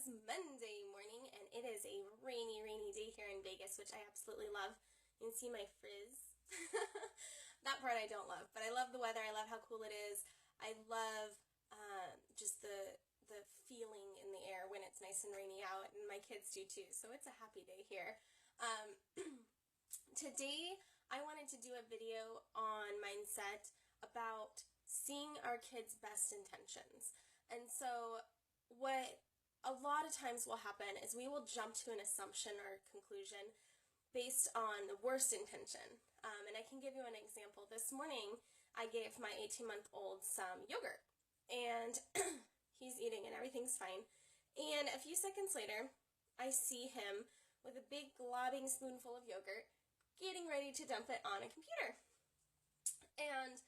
is Monday morning, and it is a rainy day here in Vegas, which I absolutely love. You can see my frizz. That part I don't love, but I love the weather. I love how cool it is. I love just the feeling in the air when it's nice and rainy out, and my kids do too, so it's a happy day here. Today, I wanted to do a video on mindset about seeing our kids' best intentions. And so what a lot of times will happen is we will jump to an assumption or conclusion based on the worst intention. And I can give you an example. This morning, I gave my 18-month-old some yogurt, and he's eating and everything's fine. And a few seconds later, I see him with a big globbing spoonful of yogurt getting ready to dump it on a computer. And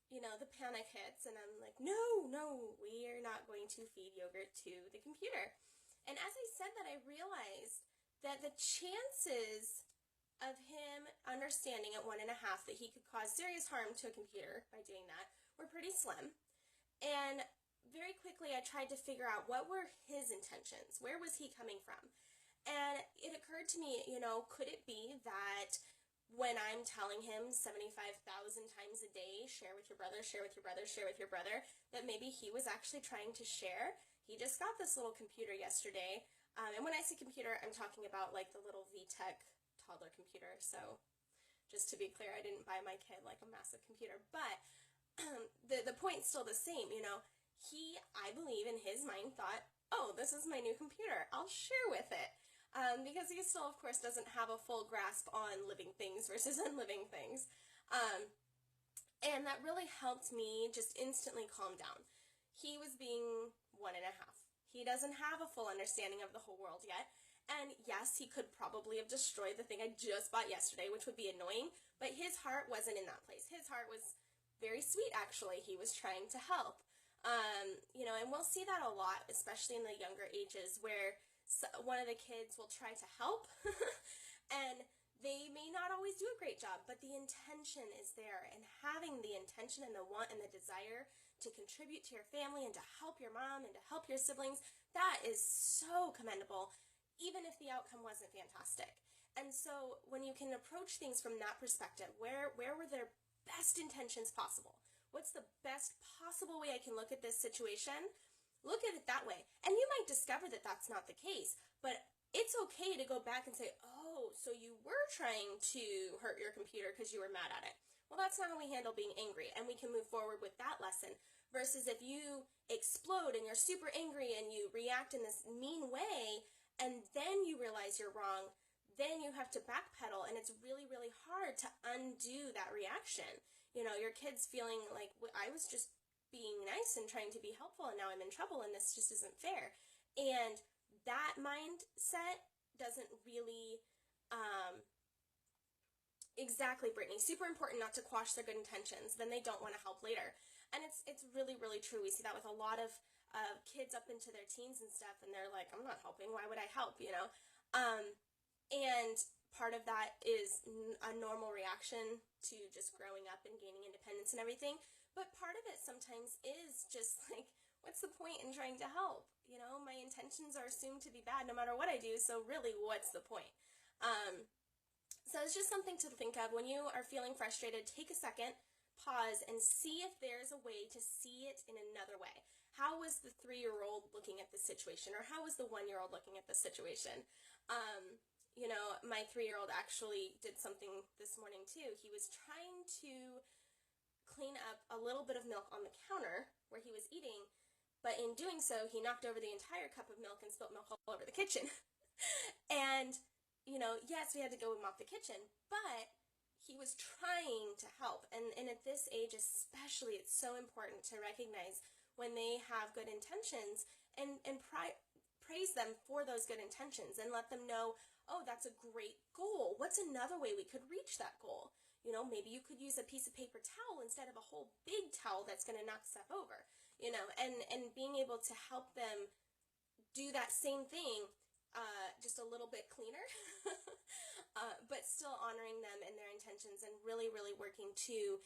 you know, the panic hits, and I'm like, no, we are not going to feed yogurt to the computer. And as I said that, I realized that the chances of him understanding at 1.5 that he could cause serious harm to a computer by doing that were pretty slim. And very quickly, I tried to figure out what were his intentions. Where was he coming from? And it occurred to me, you know, could it be that when I'm telling him 75,000 times a day, share with your brother, share with your brother, share with your brother, that maybe he was actually trying to share? He just got this little computer yesterday. And when I say computer, I'm talking about like the little VTech toddler computer. So just to be clear, I didn't buy my kid like a massive computer. But the point's still the same, you know. He, I believe in his mind, thought, oh, this is my new computer. I'll share with it. Because he still, of course, doesn't have a full grasp on living things versus unliving things. And that really helped me just instantly calm down. He was being 1.5. He doesn't have a full understanding of the whole world yet. And yes, he could probably have destroyed the thing I just bought yesterday, which would be annoying, but his heart wasn't in that place. His heart was very sweet, actually. He was trying to help. You know, and we'll see that a lot, especially in the younger ages, where one of the kids will try to help, and they may not always do a great job, but the intention is there, and having the intention and the want and the desire to contribute to your family and to help your mom and to help your siblings, that is so commendable, even if the outcome wasn't fantastic. And so when you can approach things from that perspective, where were their best intentions possible? What's the best possible way I can look at this situation? Look at it that way. And you might discover that that's not the case, but it's okay to go back and say, oh, so you were trying to hurt your computer because you were mad at it. Well, that's not how we handle being angry, and we can move forward with that lesson. Versus if you explode and you're super angry and you react in this mean way, and then you realize you're wrong, then you have to backpedal, and it's really hard to undo that reaction. You know, your kid's feeling like, I was just being nice and trying to be helpful, and now I'm in trouble, and this just isn't fair. And that mindset doesn't really, exactly, Brittany, super important not to quash their good intentions, then they don't want to help later. And it's really true. We see that with a lot of kids up into their teens and stuff, and they're like, I'm not helping, why would I help, you know? And part of that is a normal reaction to just growing up and gaining independence and everything. But part of it sometimes is just like, what's the point in trying to help? You know, my intentions are assumed to be bad no matter what I do, so really, what's the point? So it's just something to think of. When you are feeling frustrated, take a second, pause, and see if there's a way to see it in another way. How was the 3-year-old looking at the situation? Or how was the 1-year-old looking at the situation? You know, my 3-year-old actually did something this morning too. He was trying to clean up a little bit of milk on the counter where he was eating, but in doing so, he knocked over the entire cup of milk and spilt milk all over the kitchen. And, you know, yes, we had to go mop the kitchen, but he was trying to help. And at this age especially, it's so important to recognize when they have good intentions and praise them for those good intentions and let them know, oh, that's a great goal. What's another way we could reach that goal? You know, maybe you could use a piece of paper towel instead of a whole big towel that's going to knock stuff over, you know, and being able to help them do that same thing, just a little bit cleaner, but still honoring them and their intentions and really working to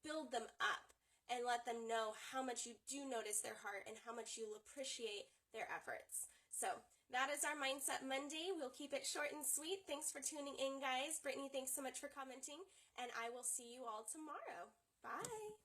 build them up and let them know how much you do notice their heart and how much you appreciate their efforts. So that is our Mindset Monday. We'll keep it short and sweet. Thanks for tuning in, guys. Brittany, thanks so much for commenting, and I will see you all tomorrow. Bye.